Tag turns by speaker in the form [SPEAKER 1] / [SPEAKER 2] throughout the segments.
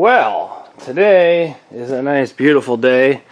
[SPEAKER 1] Well, today is a nice, beautiful day.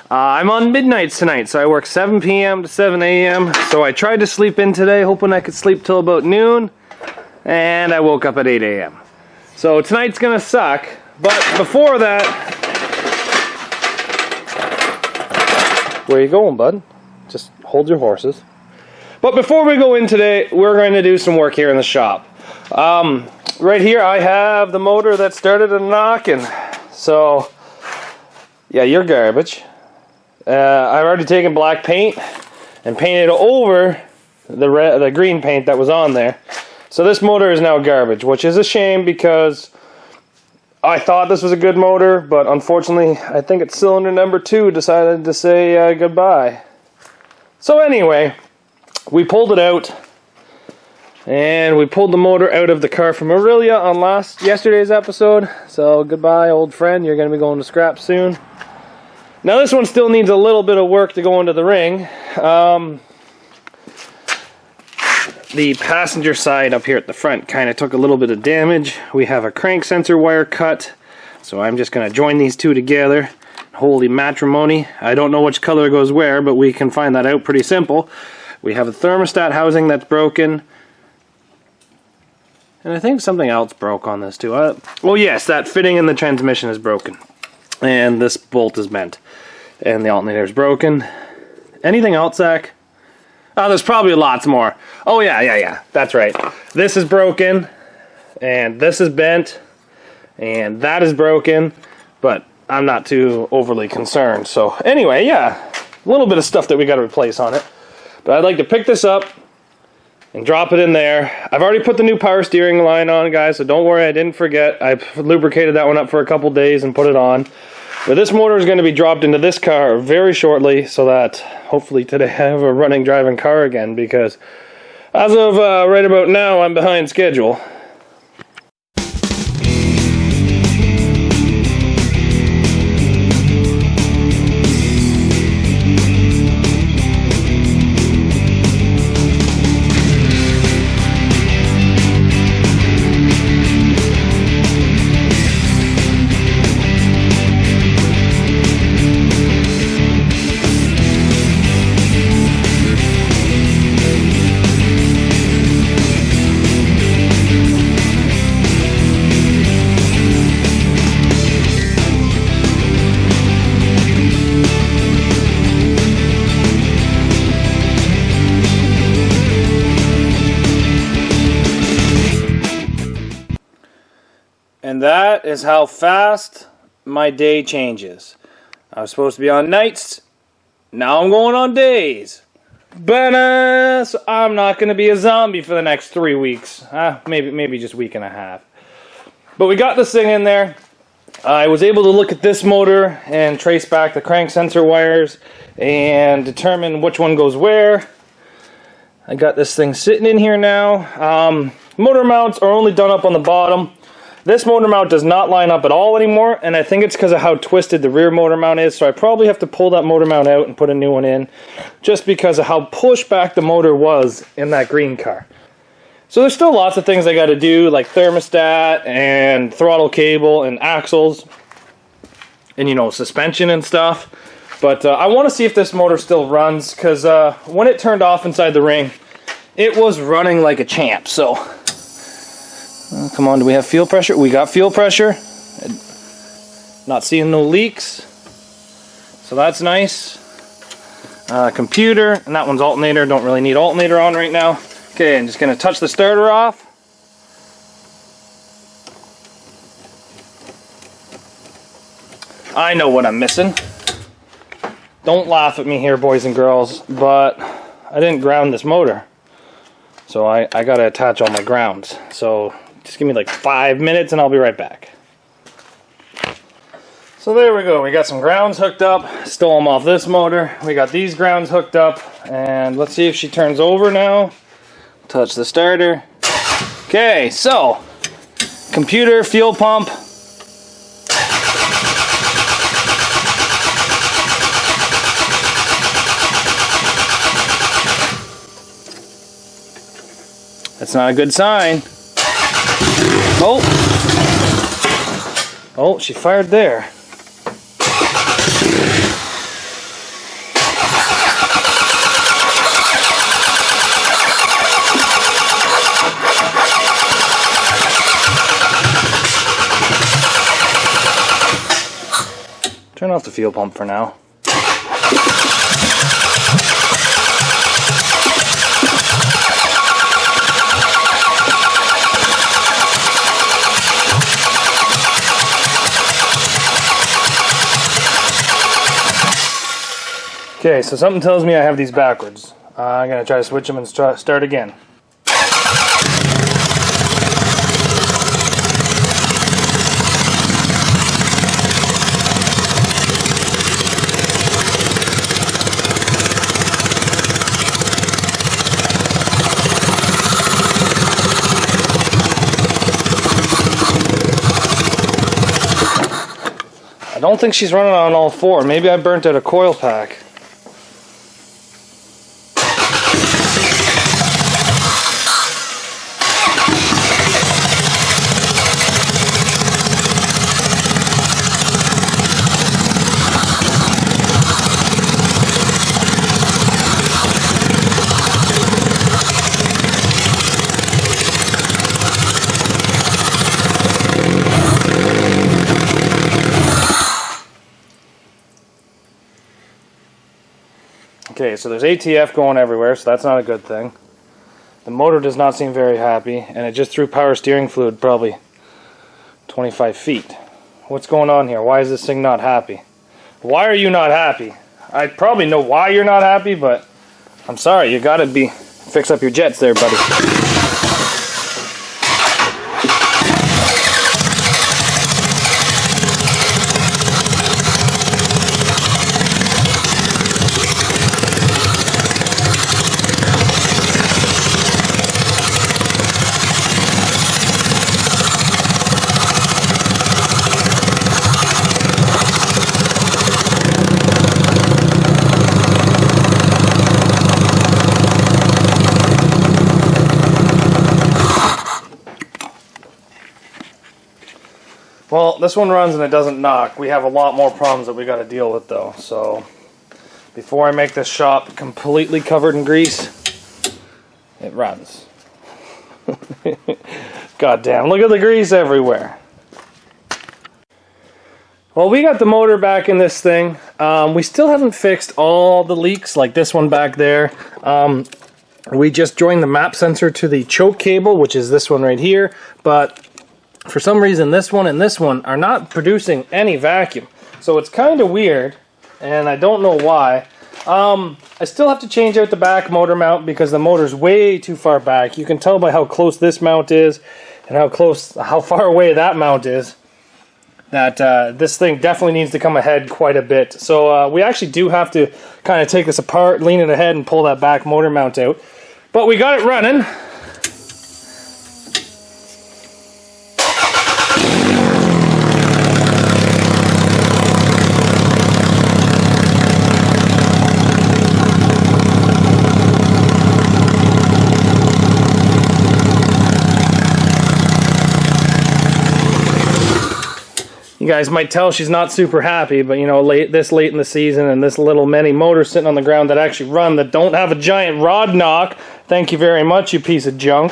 [SPEAKER 1] I'm on midnights tonight, so I work 7 p.m. to 7 a.m. So I tried to sleep in today, hoping I could sleep till about noon, and I woke up at 8 a.m. So tonight's gonna suck, but before that... Where you going, bud? Just hold your horses. But before we go in today, we're going to do some work here in the shop. Right here I have the motor that started a knocking. So, yeah, you're garbage. I've already taken black paint and painted over the green paint that was on there. So this motor is now garbage, which is a shame because I thought this was a good motor, but unfortunately I think it's cylinder number 2 decided to say goodbye. So anyway, we pulled it out, and we pulled the motor out of the car from Aurelia on yesterday's episode. So goodbye, old friend, you're going to be going to scrap soon. Now this one still needs a little bit of work to go into the ring. The passenger side up here at the front kind of took a little bit of damage. We have a crank sensor wire cut, so I'm just going to join these two together. Holy matrimony. I don't know which color goes where, but we can find that out pretty simple. We have a thermostat housing that's broken. And I think something else broke on this too. Well, yes, that fitting in the transmission is broken. And this bolt is bent. And the alternator is broken. Anything else, Zach? Oh, there's probably lots more. Oh, yeah. That's right. This is broken. And this is bent. And that is broken. But I'm not too overly concerned. So, anyway, yeah. A little bit of stuff that we got to replace on it. But I'd like to pick this up and drop it in there. I've already put the new power steering line on, guys, so don't worry, I didn't forget. I lubricated that one up for a couple days and put it on. But this motor is going to be dropped into this car very shortly, so that hopefully today I have a running, driving car again, because as of right about now, I'm behind schedule. And that is how fast my day changes. I was supposed to be on nights. Now I'm going on days. But so I'm not going to be a zombie for the next 3 weeks. Maybe just a week and a half. But we got this thing in there. I was able to look at this motor and trace back the crank sensor wires and determine which one goes where. I got this thing sitting in here now. Motor mounts are only done up on the bottom. This motor mount does not line up at all anymore, and I think it's because of how twisted the rear motor mount is, so I probably have to pull that motor mount out and put a new one in, just because of how pushed back the motor was in that green car. So there's still lots of things I got to do, like thermostat and throttle cable and axles, and suspension and stuff. But I want to see if this motor still runs, because when it turned off inside the ring, it was running like a champ, so... come on, do we have fuel pressure? We got fuel pressure. Not seeing no leaks. So that's nice. Computer, and that one's alternator. Don't really need alternator on right now. Okay, I'm just going to touch the starter off. I know what I'm missing. Don't laugh at me here, boys and girls, but I didn't ground this motor. So I got to attach all my grounds. So... just give me like 5 minutes and I'll be right back. So there we go. We got some grounds hooked up. Stole them off this motor. We got these grounds hooked up. And let's see if she turns over now. Touch the starter. Okay, so computer, fuel pump. That's not a good sign. Oh. Oh, she fired there. Turn off the fuel pump for now. Okay, so something tells me I have these backwards. I'm going to try to switch them and start again. I don't think she's running on all four. Maybe I burnt out a coil pack. Okay, so there's ATF going everywhere, so that's not a good thing. The motor does not seem very happy, and it just threw power steering fluid probably 25 feet. What's going on here? Why is this thing not happy? Why are you not happy? I probably know why you're not happy, but I'm sorry, you gotta fix up your jets there, buddy. Well, this one runs and it doesn't knock. We have a lot more problems that we got to deal with though. So before I make this shop completely covered in grease, it runs. God damn, look at the grease everywhere. Well, we got the motor back in this thing. We still haven't fixed all the leaks like this one back there. We just joined the map sensor to the choke cable, which is this one right here, but for some reason this one and this one are not producing any vacuum. So it's kind of weird, and I don't know why. I still have to change out the back motor mount because the motor's way too far back. You can tell by how close this mount is and how far away that mount is that this thing definitely needs to come ahead quite a bit. So we actually do have to kind of take this apart, lean it ahead, and pull that back motor mount out. But we got it running. You guys might tell she's not super happy, but you know, this late in the season and this little mini motor sitting on the ground that actually run, that don't have a giant rod knock. Thank you very much, you piece of junk.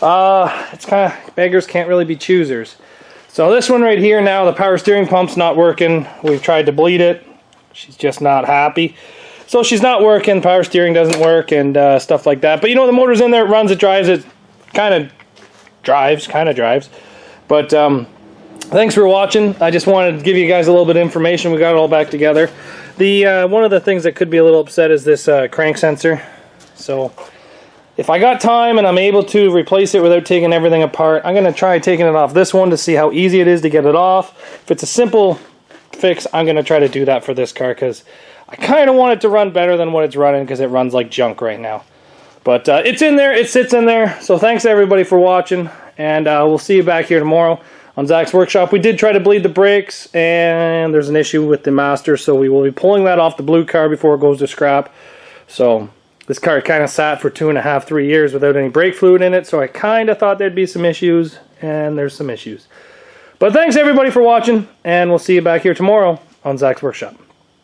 [SPEAKER 1] It's kind of, beggars can't really be choosers. So this one right here now, the power steering pump's not working. We've tried to bleed it. She's just not happy. So she's not working, power steering doesn't work, and stuff like that. But you know, the motor's in there, it runs, it drives, it kind of drives. But thanks for watching. I just wanted to give you guys a little bit of information. We got it all back together. The one of the things that could be a little upset is this crank sensor. So if I got time and I'm able to replace it without taking everything apart, I'm going to try taking it off this one to see how easy it is to get it off. If it's a simple fix, I'm going to try to do that for this car because I kind of want it to run better than what it's running because it runs like junk right now. But it's in there. It sits in there. So thanks everybody for watching, and we'll see you back here tomorrow on Zach's Workshop. We did try to bleed the brakes, and there's an issue with the master, so we will be pulling that off the blue car before it goes to scrap. So this car kind of sat for 2.5, 3 years without any brake fluid in it, so I kind of thought there'd be some issues, and there's some issues. But thanks everybody for watching, and we'll see you back here tomorrow on Zach's Workshop.